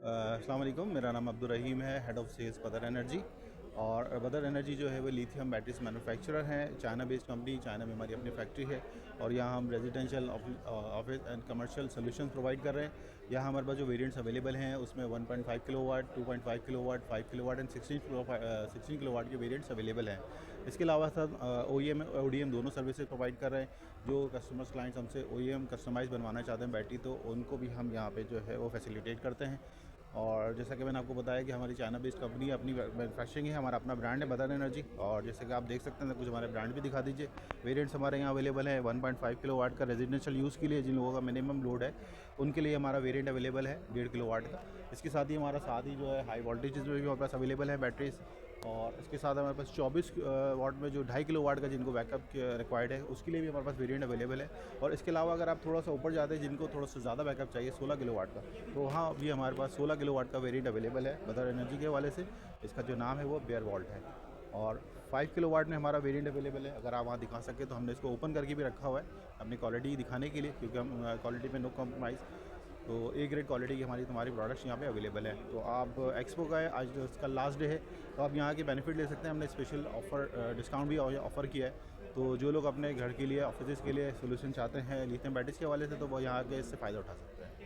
अस्सलाम वालेकुम, मेरा नाम अब्दुल रहीम है, हेड ऑफ़ सेल्स बदर एनर्जी। और बदर एनर्जी जो है वो लिथियम बैटरीज मैन्युफैक्चरर हैं, चाइना बेस्ड कंपनी। चाइना में हमारी अपनी फैक्ट्री है और यहाँ हम residential office and commercial solution provide कर रहे हैं। यहाँ हमारे पास जो वेरिएंट्स अवेलेबल हैं उसमें 1.5 kilowatt, 2.5 kilowatt, 5 kilowatt and 16 kilowatt के वेरिएंट्स अवेलेबल हैं। इसके अलावा सर OEM ODM दोनों सर्विसेज प्रोवाइड कर रहे हैं। जो कस्टमर्स क्लाइंट्स हमसे OEM कस्टमाइज़ बनवाना चाहते हैं बैटरी, तो उनको भी हम यहाँ पे जो है वो फैसिलिटेट करते हैं। और जैसा कि मैंने आपको बताया कि हमारी चाइना बेस्ड कंपनी अपनी मैन्युफैक्चरिंग है, हमारा अपना ब्रांड है बदर एनर्जी। और जैसे कि आप देख सकते हैं, कुछ हमारे ब्रांड भी दिखा दीजिए। वेरिएंट्स हमारे यहाँ अवेलेबल है 1.5 किलोवाट का रेजिडेंशियल यूज़ के लिए, जिन लोगों का मिनिमम लोड है उनके लिए हमारा वेरिएंट अवेलेबल है 1.5 किलोवाट का। इसके साथ ही जो है हाई वोल्टेज में भी हमारे पास अवेलेबल है बैटरीज। और इसके साथ हमारे पास 24 वाट में जो 2.5 किलोवाट का जिनको बैकअप रिक्वायर्ड है उसके लिए भी हमारे पास वेरिएंट अवेलेबल है। और इसके अलावा अगर आप थोड़ा सा ऊपर जाते हैं, जिनको थोड़ा सा ज़्यादा बैकअप चाहिए 16 किलोवाट का, तो वहाँ भी हमारे पास 16 किलोवाट का वेरिएंट अवेलेबल है बदर एनर्जी के हवाले से। इसका जो नाम है वो बेयर वॉल्ट है। और 5 किलोवाट में हमारा वेरिएंट अवेलेबल है। अगर आप वहाँ दिखा सकें तो हमने इसको ओपन करके भी रखा हुआ है अपनी क्वालिटी दिखाने के लिए, क्योंकि हम क्वालिटी में नो कॉम्प्रोमाइज़। तो ए ग्रेड क्वालिटी की तुम्हारी प्रोडक्ट्स यहाँ पे अवेलेबल है। तो आप एक्सपो का है आज, इसका लास्ट डे है, तो आप यहाँ के बेनिफिट ले सकते हैं। हमने स्पेशल ऑफ़र डिस्काउंट भी ऑफ़र किया है। तो जो लोग अपने घर के लिए, ऑफिस के लिए सोल्यूशन चाहते हैं लिथियम बैटरीज के हवाले से, तो वो यहाँ के इससे फ़ायदा उठा सकते हैं।